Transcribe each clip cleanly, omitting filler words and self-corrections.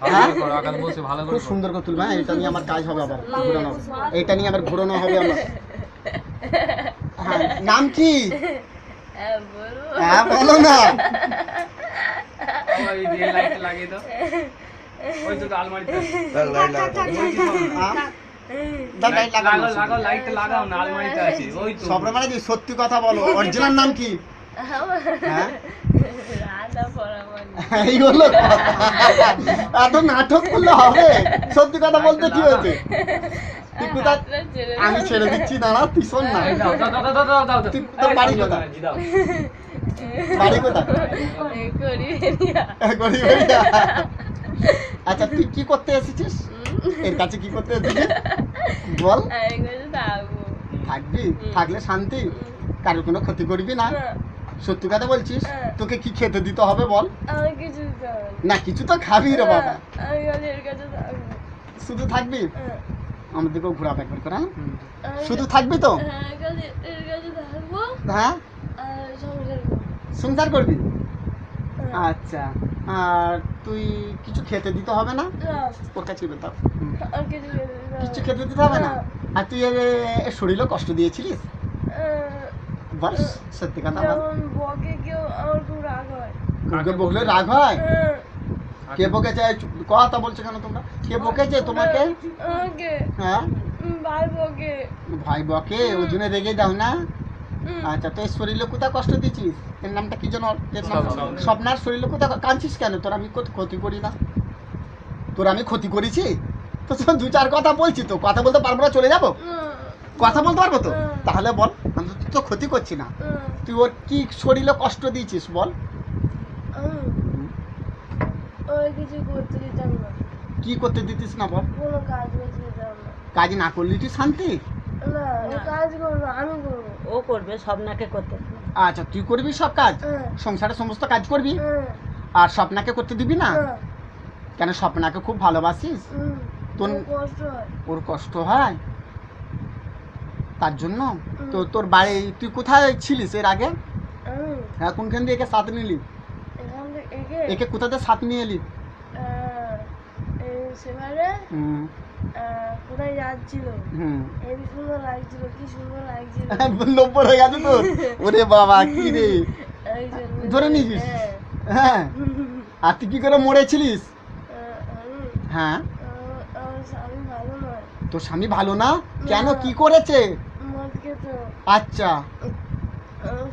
হ্যাঁ খুব সুন্দর করে তুলবে। হ্যাঁ, এটা নিয়ে আমার কাজ হবে, আবার ঘোরানো, এটা নিয়ে আবার ঘোরানো হবে আমার। হ্যাঁ, নাম কি? হ্যাঁ বলো না। সব মানে কি সত্যি কথা বলো, অরিজিনাল নাম কি? হ্যাঁ এই হলো এত নাটক করলে হবে? সত্যি কথা বলতে কি হয়েছে? তুই কোথায়? আমি ছেড়ে দিচ্ছি, দাঁড়া, তুই শোন না। তুই তোর বাড়ি কোথায়? বাড়ি কোথায়? গড়িবেড়িয়া। আচ্ছা, তুই কি করতে এসেছিস? এর কাছে কি করতে এসেছিস বল? থাকবি, থাকলে শান্তি, কারোর কোনো ক্ষতি করবি না। সত্যি কথা বলছিস? তোকে কি খেতে দিতে হবে বল? না, কিছু তো খাবি রে বাবা। শুধু থাকবি? আমাদেরকেও ঘোরাবে একবার করে। শুধু থাকবি তো? হ্যাঁ, সংসার করবি? আচ্ছা, আর তুই কিছু খেতে দিতে হবে না? ওর কাছে বেতাও, কিছু খেতে দিতে হবে না। আর তুই এর শরীরও কষ্ট দিয়েছিলিস বল? সত্যি কথা বল। কাউকে বকলে রাগ হয়? কে বকেছে? কথা বলছো কেন তোমরা? কে বকেছে তোমাকে? হ্যাঁ, ভাই বকে, ওই জন্য রেগে যাও না? আচ্ছা, তো এর শরীরে কোথায় কষ্ট দিচ্ছিস? এর নামটা কি যেন? স্বপ্নার শরীরে কোথায় কাঁদছিস কেন? তোর আমি ক্ষতি করি না? তোর আমি ক্ষতি করেছি? তো দু চার কথা বলছি, তো কথা বলতে পারবো না? চলে যাবো? কথা বলতে পারবো তো? তাহলে বল, আমি তো ক্ষতি করছি না। তুই ওর কি শরীরে কষ্ট দিয়েছিস বল? কি করতে দিতিস না বল? কাজ না করলি তুই শান্তি? ও করবে, স্বপ্নাকে করতে। আচ্ছা, তুই করবি সব কাজ, সংসারের সমস্ত কাজ করবি, আর স্বপ্নাকে করতে দিবি না কেন? স্বপ্নাকে খুব ভালোবাসিস? তোর ওর কষ্ট হয় তার জন্য? তো তোর বাড়ি তুই কোথায় ছিলিস এর আগে? হ্যাঁ, কোনখান দিয়ে একে সাথ নিলি? একে কোথাতে সাথ নিয়ে এলি? কোথায় যাচ্ছিল? এই সুন্দর লাগছিল, কি সুন্দর লাগছিল। নম্বর হয়ে গেছে তোর? ওরে বাবা, কি রে, ধরে নিয়েছিস? হ্যাঁ, আর তুই কি করে মরেছিলিস? হ্যাঁ, স্বামী ভালো নয়। তোর স্বামী ভালো না কেন? কি করেছে? মদ খেত। আচ্ছা,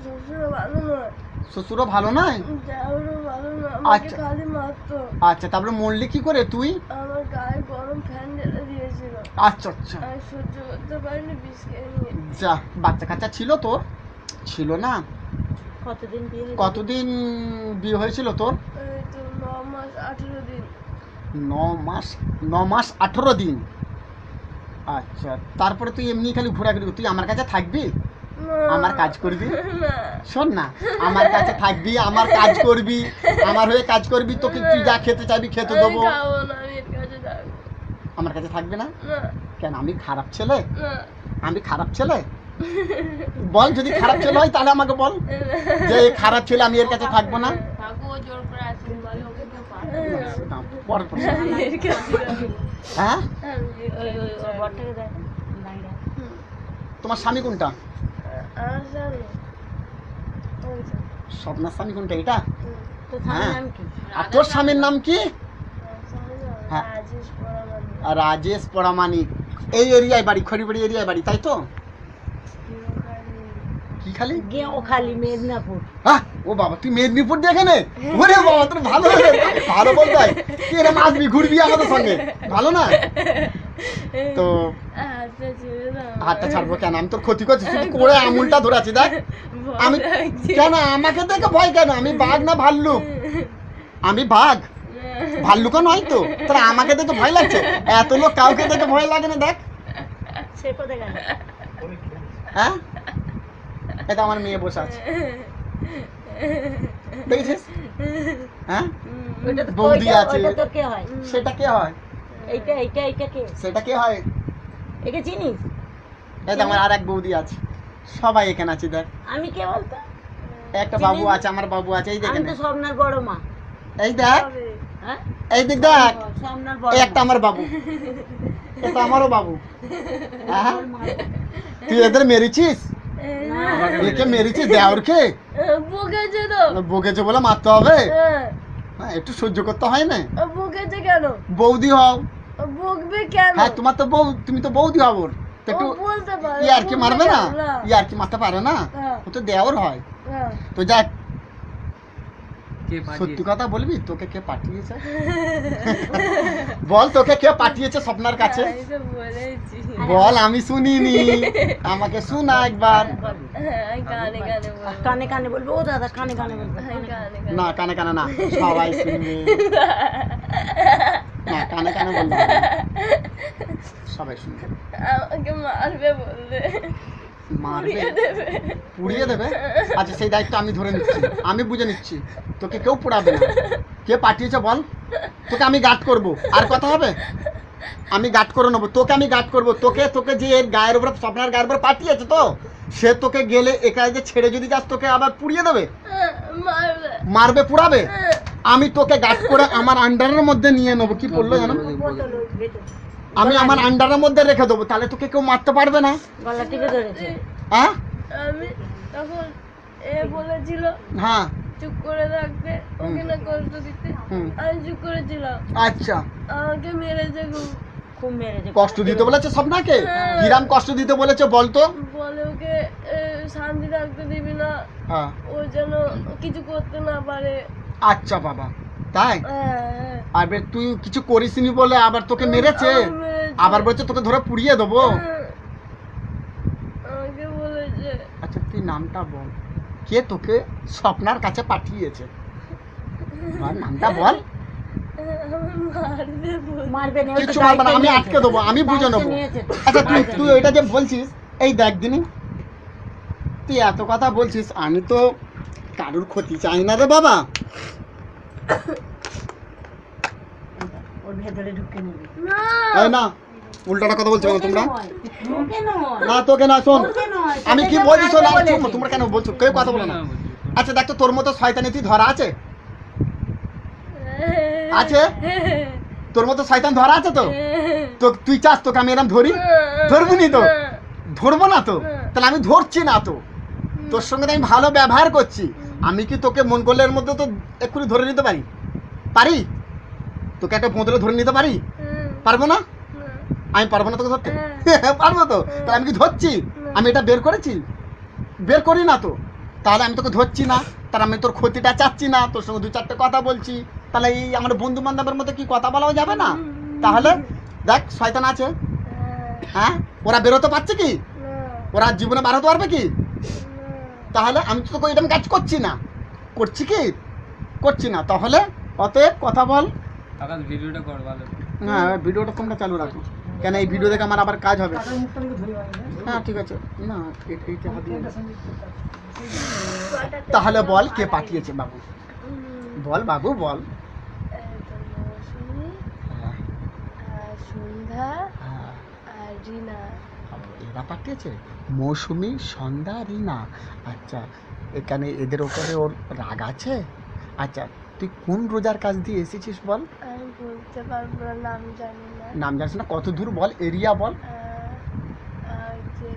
শ্বশুরও ভালো নয়। শ্বশুরও ভালো নয়? দেওরও ভালো নয়, আমাকে আচ্ছা। খালি মারতো। আচ্ছা, তারপরে মরলি কি করে তুই? আমার গায়ে গরম ফ্যান ঢেলে দিয়েছিল। আচ্ছা আচ্ছা, আমি সহ্য করতে পারিনি, বিষ খেয়ে নিয়ে। যা, বাচ্চা কাচ্চা ছিল তোর? ছিল না? কতদিন বিয়ে হয়েছিল তোর? এই তো 9 মাস 18 দিন। 9 মাস 18 দিন। আচ্ছা, তারপরে তুই এমনি খালি ঘোরাঘুরি, তুই আমার কাছে থাকবি, আমার কাজ করবি? শোন না, আমার কাছে থাকবি, আমার কাজ করবি, আমার হয়ে কাজ করবি, তোকে তুই যা খেতে চাইবি খেতে দেবো। আমার কাছে থাকবি না কেন? আমি খারাপ ছেলে? আমি খারাপ ছেলে? বল, যদি খারাপ ছেলে হয় তাহলে আমাকে বল যে খারাপ ছেলে, আমি এর কাছে থাকবো না। হ্যাঁ, তোমার স্বামী কোনটা? স্বপ্নার স্বামী কোনটা? এটা? হ্যাঁ, আর তোর স্বামীর নাম কি? হ্যাঁ, রাজেশ পরামানিক। এই এরিয়ায় বাড়ি, খড়িবাড়ি এরিয়ায় বাড়ি, তাই তো? কি খালি? গেঁওখালি, মেদিনীপুর। হ্যাঁ, ও বাবা, তুই মেদিনীপুর দিয়ে এখানে? ওরে বাবা, তোর ভালো ভালো বলতে হয়। তুই এরকম আসবি, ঘুরবি আমাদের সঙ্গে, ভালো না? তো হাতটা ছাড়বো কেন? আমি তোর ক্ষতি করছি, শুধু করে আঙুলটা ধরে আছি, দেখ। আমি কেন? আমাকে দেখে ভয় কেন? আমি বাঘ না ভাল্লুক? আমি বাঘ, ভাল্লুকও নয় তো, তাহলে আমাকে দেখে ভয় লাগছে? এত লোক, কাউকে দেখে ভয় লাগে না, দেখ। হ্যাঁ, এটা আমার মেয়ে বসে আছে, দেখেছিস? হ্যাঁ, বৌদি আছে। সেটা কে হয়? সেটা কে হয়? একে চিনিস? এই আমার আর এক বৌদি আছে, সবাই এখানে আছে, দেখ। আমি কে বলতো? একটা বাবু আছে, আমার বাবু আছে, এই দেখেন। আমি তো স্বপ্নার বড় মা। এই দেখ, হ্যাঁ এই দিক দেখ, সামনের বড় এই একটা আমার বাবু, এটা আমারও বাবু। হ্যাঁ? তুই এদের মেরেছিস? একে মেরেছিস দেওরকে? বকেছে তো। বকেছে বলে মারতে হবে? হ্যাঁ, হ্যাঁ, একটু সহ্য করতে হয় না? বকেছে কেন? বৌদি হও। বকবে কেন? হ্যাঁ, তোমার তো বউ, তুমি তো বৌদি হব ওর। তো একটু ও বলতে পারে, ইয়ার কি বকবে মারবে না? কেন? ইয়ার কি মারতে পারে না? হ্যাঁ। ও তো দেওর হয়। হ্যাঁ। তো যাক, সত্যি কথা বলবি, তোকে কে পাঠিয়েছে? বল, তোকে কে পাঠিয়েছে স্বপ্নার কাছে? আমি তো বলেছি। বল, আমি শুনিনি, আমাকে শোনা একবার। হ্যাঁ, কানে কানে বলবো। কানে কানে বলবো, ও দাদা কানে কানে বলবো। হ্যাঁ, কানে কানে। না, কানে কানে না, সবাই শুনবে। না, কানে কানে বলবো, সবাই শুনবে। আমাকে মারবে বলবে, মারবে? পুড়িয়ে দেবে। পুড়িয়ে দেবে? আচ্ছা, সেই দায়িত্ব আমি ধরে নিচ্ছি, আমি বুঝে নিচ্ছি, তোকে কেউ পুড়াবে না। কে পাঠিয়েছে বল, তোকে আমি গার্ড করব। আর কথা হবে? আমি গার্ড করে নেবো তোকে, আমি গার্ড করবো তোকে। তোকে যে এর গায়ের উপরে, স্বপ্নার গায়ের উপরে পাঠিয়েছে, তো সে তোকে গেলে একা যে ছেড়ে যদি যাস, তোকে আবার পুড়িয়ে দেবে, মারবে। মারবে, পুড়াবে। আমি তোকে গার্ড করে আমার আন্ডারের মধ্যে নিয়ে নেবো। কি বললো জানো? বোতল ওই ভেতর। আমি আমার আন্ডারের মধ্যে রেখে দেবো, তাহলে তোকে কেউ মারতে পারবে না। গলা টিপে ধরেছে। হ্যাঁ, আমি তখন বলেছিল হ্যাঁ, চুপ করে থাকতে, ওকে না কষ্ট দিতে। হুম। আমি চুপ করেছিলাম, আচ্ছা। আমাকে মেরেছে খুব। খুব মেরেছে। কষ্ট দিতে বলেছে স্বপ্নাকে? কিরাম কষ্ট দিতে বলেছে বলতো? বলে ওকে শান্তি থাকতে দিবি না, হ্যাঁ। ও যেন কিছু করতে না পারে। আচ্ছা বাবা, তাই? হ্যাঁ, আর তুই কিছু করিসনি বলে আবার তোকে মেরেছে? আমাকে মেরেছে। আবার বলছে তোকে ধরে পুড়িয়ে দেবো? আমাকে বলেছে। আচ্ছা, তুই নামটা বল, কে তোকে স্বপ্নার কাছে পাঠিয়েছে? বল, নামটা বল। মারবে বলে। মারবে না, ওই তো কিছু মারবে না, আমি দায়িত্ব আটকে দেবো, আমি বুঝে দায়িত্ব নেবো। নিয়েছে তো। আচ্ছা, তুই ওইটা যে বলছিস, এই দেখ দিনি, তুই এত কথা বলছিস, আমি তো কারুর ক্ষতি চাই না রে বাবা। ওর ভেতরে ঢুকে নিবি। না, তাই না? উল্টাটা কথা বলছো কেন তোমরা? ঢুকে নয়। না, তোকে না, শোন, ঢুকে নয়। আমি কি তোকে বলছি শোন, মারবে বলেছে। তোমরা কেন বলছো? কেউ কথা বলো না। আচ্ছা দেখ তো, তোর মতো শয়তানি তুই ধরা আছে? আছে? তোর মতো শয়তান ধরা আছে তো? তো তুই চাস তোকে আমি এরকম ধরি? ধরবি নি তো? ধরবো না তো? তাহলে আমি ধরছি না তো, তোর সঙ্গে তো আমি ভালো ব্যবহার করছি। আমি কি তোকে মন করলে এর মধ্যে তো এক্ষুনি ধরে নিতে পারি? পারি? তোকে একটা বোতলে ধরে নিতে পারি? পারবো না? আমি পারবো না তোকে ধরতে? পারবো তো? তাহলে আমি কি ধরছি? আমি এটা বের করেছি? বের করি না তো, তাহলে আমি তোকে ধরছি না, তাহলে আমি তোর ক্ষতিটা চাচ্ছি না, তোর সঙ্গে দু চারটে কথা বলছি, তাহলে এই আমার বন্ধু বান্ধবের মধ্যে কি কথা বলাও যাবে না? তাহলে দেখ, শয়তান আছে, হ্যাঁ, ওরা বেরোতে পারছে কি? ওরা জীবনে বার হতে পারবে কি? তাহলে আমি তো তোকে এটা কাজ করছি না, করছি কি? করছি না, তাহলে অতএব কথা বল। ভিডিওটা কর ভালো। হ্যাঁ, ভিডিওটা তোমরা চালু রাখো, কেন এই ভিডিও দেখে আমার আবার কাজ হবে। হ্যাঁ, ঠিক আছে, না এইটা হবে না। তাহলে বল, কে পাঠিয়েছে বাবু? বল বাবু, বল। মৌসুমি, সন্ধ্যা হ্যাঁ, আর রিনা। এরা পাঠিয়েছে? মৌসুমি, সন্ধ্যা, রিনা। আচ্ছা, এখানে এদের ওপরে ওর রাগ আছে? আচ্ছা, তুই কোন রোজার কাজ দিয়ে এসেছিস বল? আমি বলতে পারবো না, নাম জানি না। নাম জানিস না? কত দূর বল, এরিয়া বল, আর যে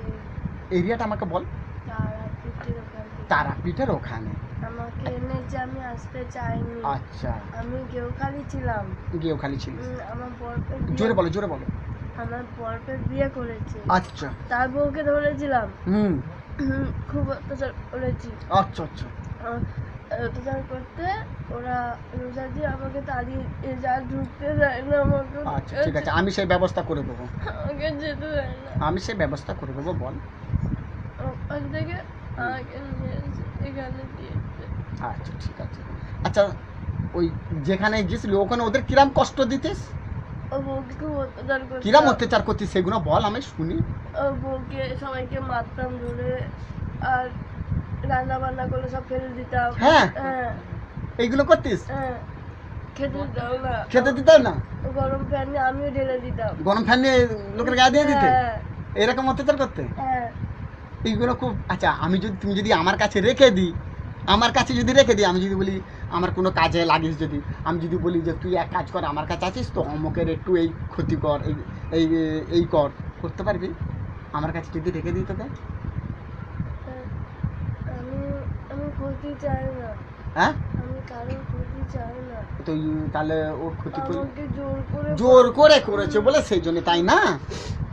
এরিয়াটা আমাকে বল। তারাপীঠের ওখানে। তারাপীঠের ওখানে? আমাকে এনেছে, আমি আসতে চাইনি। আচ্ছা, আমি গেউখালি ছিলাম। গিয়েও খালি ছিলিস? আমার বরফের জোরে বলো, জোরে বলো। আমার বরফের বিয়ে করেছে, আচ্ছা, তার বউকে ধরেছিলাম। হুম, খুব অত্যাচার করেছি। আচ্ছা আচ্ছা, অত্যাচার করতে ওরা রোজা দিয়ে আমাকে তাড়িয়ে যা ঢুকতে দেয় না আমাকে। আচ্ছা, ঠিক আছে, আমি সেই ব্যবস্থা করে দেবো, আমাকে যেতে দেয় না। আমি সেই ব্যবস্থা করে দেবো, বল। ওখান থেকে আমাকে নিয়ে এসে এখানে দিয়েছে। আচ্ছা, ঠিক আছে। আচ্ছা, ওই যেখানে গেছিলি ওখানে ওদের কিরাম কষ্ট দিতিস? ও বউকে খুব অত্যাচার করতো। কিরাম অত্যাচার করতিস সেগুলো বল, আমি শুনি। ও বউকে সবাইকে মারতাম ধরে, আর রান্না বান্না করলে সব ফেলে দিতাম। হ্যাঁ, হ্যাঁ, এইগুলো করতিস? হ্যাঁ, খেতে দিতাম না। খেতে দিতাম না? গরম ফ্যান নিয়ে আমিও ঢেলে দিতাম। গরম ফ্যান নিয়ে লোকের গায়ে দিয়ে দিতে? হ্যাঁ, এরকম অত্যাচার করতে? হ্যাঁ। এইগুলো খুব, আচ্ছা, তুমি যদি আমার কাছে রেখে দিই, আমার কাছে যদি রেখে দিই, আমি যদি বলি আমার কোনো কাজে লাগিস, যদি আমি যদি বলি যে তুই এক কাজ কর, আমার কাছে আছিস তো, অমুকের একটু এই ক্ষতি কর, এই এই করতে পারবি? আমার কাছে যদি রেখে দিই তোকে? আমি ক্ষতি চাই না, হ্যাঁ, আমি কারোর ক্ষতি চাই না। তো তাহলে ওর ক্ষতি করে আমাকে জোর করে করেছে বলে সেই জন্য, তাই না?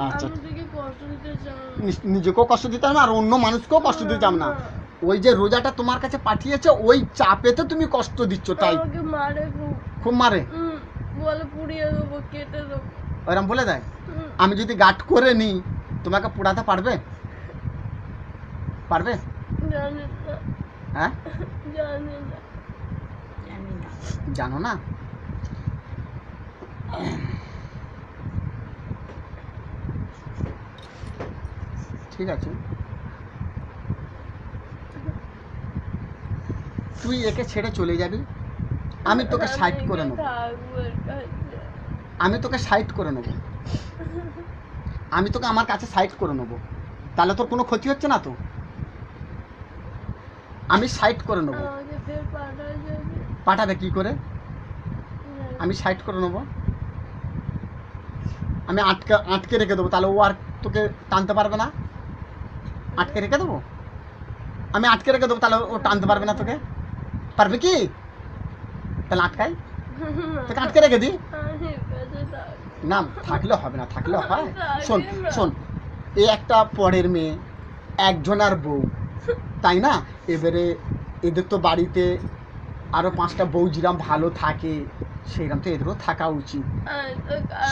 আচ্ছা, আমি তোকে কষ্ট দিতে চাই না। নিজেকেও কষ্ট দিতাম না আর অন্য মানুষকেও কষ্ট দিতাম না। ওই যে রোজাটা তোমার কাছে পাঠিয়েছে ওই চাপেতে তুমি কষ্ট দিচ্ছ, তাই? আমাকে মারে খুব, খুব মারে? বলে পুড়িয়ে দেবো, কেটে দেবো। ওইরকম বলে দেয়? আমি যদি গাট করে নিই তোমাকে পোড়াতে পারবে? পারবে? জানি না, হ্যাঁ, জানি না। জানো না? ঠিক আছে, তুই একে ছেড়ে চলে যাবি, আমি তোকে সাইড করে নেবো, থাকবো এর কাছে। আমি তোকে সাইড করে নেবো, আমি তোকে আমার কাছে সাইড করে নেবো, তাহলে তোর কোনো ক্ষতি হচ্ছে না তো? আমি সাইড করে নেবো। আমাকে ফের পাঠায় যাবে। পাঠাবে কি করে? আমি সাইড করে নেবো, আমি আটকে রেখে দেবো, তাহলে ও আর তোকে টানতে পারবে না। আটকে রেখে দেবো, আমি আটকে রেখে দেবো, তাহলে ও টানতে পারবে না তোকে। পারবে কি? তাহলে আটকাই, তোকে আটকে রেখে দিই। আমি বেঁচে থাকবো। না থাকলে হবে না, থাকলে হয়। শোন শোন, এই একটা পরের মেয়ে, একজনের বউ, তাই না? এবারে এদের তো বাড়িতে আরো 5টা বউ যেরকম ভালো থাকে সেরকম তো এদেরও থাকা উচিত।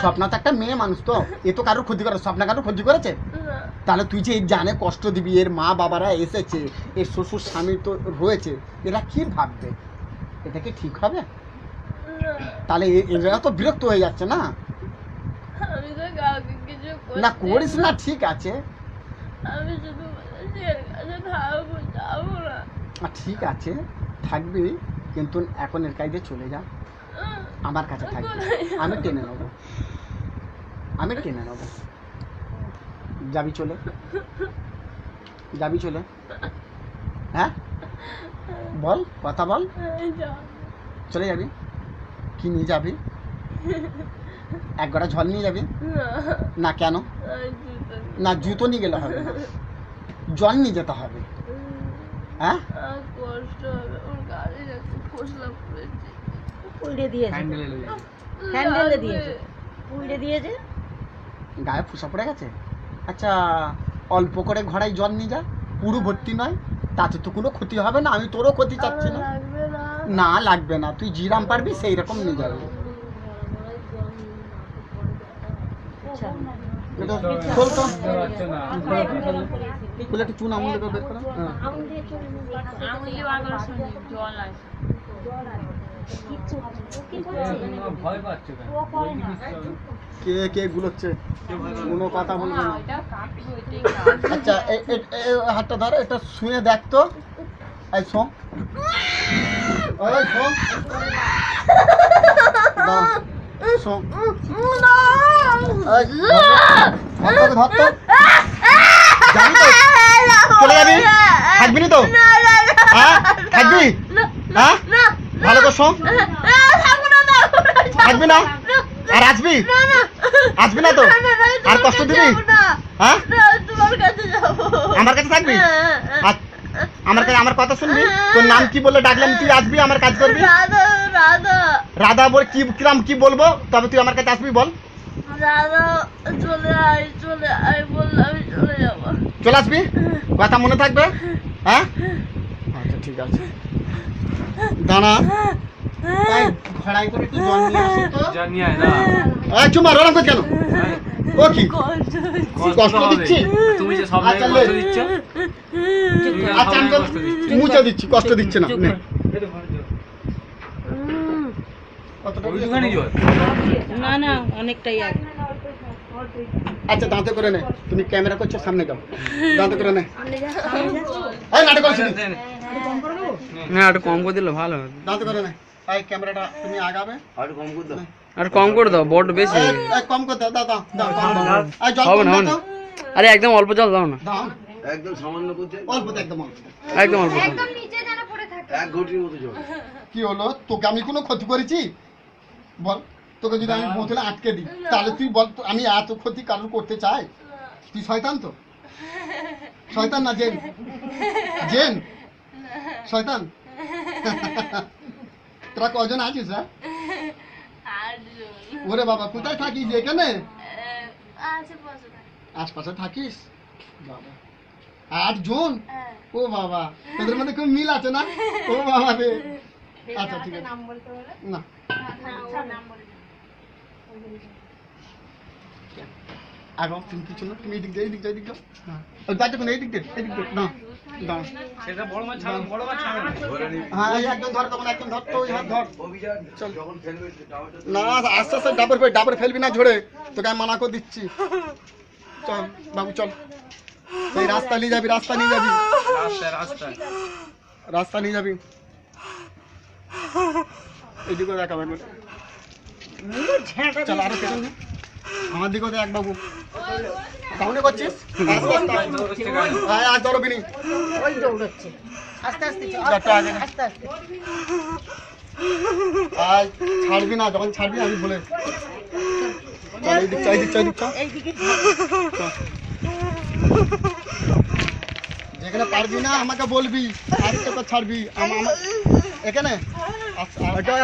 স্বপ্না তো একটা মেয়ে মানুষ, তো এ তো কারোর ক্ষতি করে, স্বপ্না কারোর ক্ষতি করেছে? না, তাহলে তুই যে এই জানে কষ্ট দিবি, এর মা বাবারা এসেছে, এর শ্বশুর স্বামী তো রয়েছে, এরা কি ভাববে? এটা কি ঠিক হবে? না, তাহলে এরা তো বিরক্ত হয়ে যাচ্ছে না? আমি তো কাউকে কিছু না করতে করিস না, ঠিক আছে, আমি শুধু বলেছি এর কাছে থাকবো, যাবো না। ঠিক আছে থাকবি, কিন্তু এখন এর কাছে চলে যা, আমার কাছে থাকবি, আমি টেনে নেবো, আমি টেনে নেবো। যাবি চলে? যাবি চলে? হ্যাঁ বল, কথা বল, আমি যাবো চলে যাবি? কি নিয়ে যাবি? এক গড়া জল নিয়ে যাবি? না, না কেন? আমি জুতো নিয়ে- না জুতো নিয়ে গেলে হবে না, জল নিয়ে যেতে হবে। হ্যাঁ, আমার কষ্ট হবে, ওর গাড়ি একটু ফসলা পড়েছে। উল্টে দিয়েছে, হ্যান্ডেলে লেগে যাবে। হ্যান্ডেলে লাগবে। দিয়েছে, উল্টে দিয়েছে। গায়ে ফুসা পড়ে গেছে? আচ্ছা অল্প করে ঘড়াই জল নিয়ে যা, পুরো ভর্তি নয়, তাতে তো কোনো ক্ষতি হবে না, আমি তোরও ক্ষতি চাচ্ছি আমার না। লাগবে না। না লাগবে না, তুই জিরাম পারবি সেই রকম নিয়ে যাবি। আচ্ছা, এটা খোল তো, বুঝতে পারছো না। খুলে একটু চুন আমুল করে বের করো। হ্যাঁ। তোমরা ভয় পাচ্ছ কেন? বলছি কি চলো। কে কে গুলোচ্ছে, কে ভয় পাচ্ছে? কোনো কথা বলবে না। আচ্ছা এই হাতটা ধর, এটা শুয়ে দেখ তো, এই শোন, ওই শোন, দাঁড়া, শোন, এই, ধর তো, ধর তো, যাবি তো? চলে যাবি? থাকবি না তো? হ্যাঁ থাকবি? হ্যাঁ ভালো করে শোন, থাকবি না? আর আসবি? আসবি না তো? আর কষ্ট দিবি? হ্যাঁ তোমার কাছে যাবো। আমার কাছে থাকবি? আর আমার কাছে আমার কথা শুনবি? তোর নাম কি বলে ডাকলাম তুই আসবি, আমার কাজ করবি? রাধা, রাধা, রাধা বলে কি কিরাম কি বলবো, তবে তুই আমার কাছে আসবি, বল। রাধা, চলে আয় বললে আমি চলে যাবো। চলে আসবি, কথা মনে থাকবে? হ্যাঁ আচ্ছা ঠিক আছে, দাঁড়া, এই ঘড়াই করে একটু জল নিয়ে আসি তো। জানি আয় না। এই চুমা রড়াম কেন? ও কি কষ্ট হবে। দিচ্ছি? তুমি যে সব আচ্ছা, জায়গায় কষ্ট লে। দিচ্ছ। তুমি যে আচ্ছা সব আমি জায়গায় কষ্ট দিচ্ছ। মুছে দিচ্ছি, কষ্ট দিচ্ছে না, নে। এই তো ভয় দিও। কতটা ওইটুখানি জল। না না, অনেকটাই আগে। আচ্ছা দাঁতে করে নে, তুমি ক্যামেরা করছো সামনে যাও, দাঁতে করে নে, এই নাটক করছিস দে, দে, দে। না একটু কম করে দিলে ভালো হয়। দাঁতে করে নে, এই ক্যামেরাটা তুমি আগাবে, আর কম করে দাও, বড় বেশি। এই কম করে দাও, দাও দাও দাও দাও, এই জল হবে কম না, দাও হবে না। তো, আরে একদম অল্প জল দাও না, দাও একদম সামান্য করতে, অল্প তো একদম অল্প, একদম অল্প। একদম নিচে যেন পড়ে থাকে। কি হলো, তোকে আমি কোনো ক্ষতি করেছি বল? তোকে যদি আমি বোতলে আটকে দিই তাহলে তুই বল, আমি এত ক্ষতি কারণ করতে চাই? তুই শয়তান তো, শয়তান না জেন? জেন শয়তান? তোরা কজন আছিস রা? ওরে বাবা, কোথায় থাকিস? এখানে আশপাশে থাকিস? বাবা 8 জন? ও বাবা, তোদের মধ্যে খুব মিল আছে না? ও বাবা রে। আচ্ছা ঠিক আছে, না আগো তুমি কিছু না, তুমি এদিক দিয়ে এদিক দিয়ে এদিক দিয়ে, হ্যাঁ ওই বাইরে কোন এদিক দিয়ে এদিক দিয়ে, না দাও সেটা বড় মাছ ছাড়ো, বড় মাছ ছাড়ো। হ্যাঁ এই একদম ধর, তখন একদম ধর তো, ওই হাত ধর। চল না, আস্তে আস্তে ডাবর ফেলবি না ঝরে, তোকে আমি মানা করে দিচ্ছি। চল বাবু চল, এই রাস্তা নিয়ে যাবি, রাস্তা নিয়ে যাবি, রাস্তা নিয়ে যাবি। এদিকে দেখাবে চল, আরো পেছন নে। আমার দিকেও দেখ বাবু, সামনে করছিস? আজ ধরবি নি, ওই দৌড়চ্ছে আস্তে আস্তে চল, যাতে আগে না। আস্তে আস্তে। আজ ছাড়বি না, যখন ছাড়বি আমি বলে চল, এই দিক চল, এই দিক চল, এই দিক চল। এইদিকে যেখানে পারবি না আমাকে বলবি, আর তোকে ছাড়বি। এখানে আচ্ছা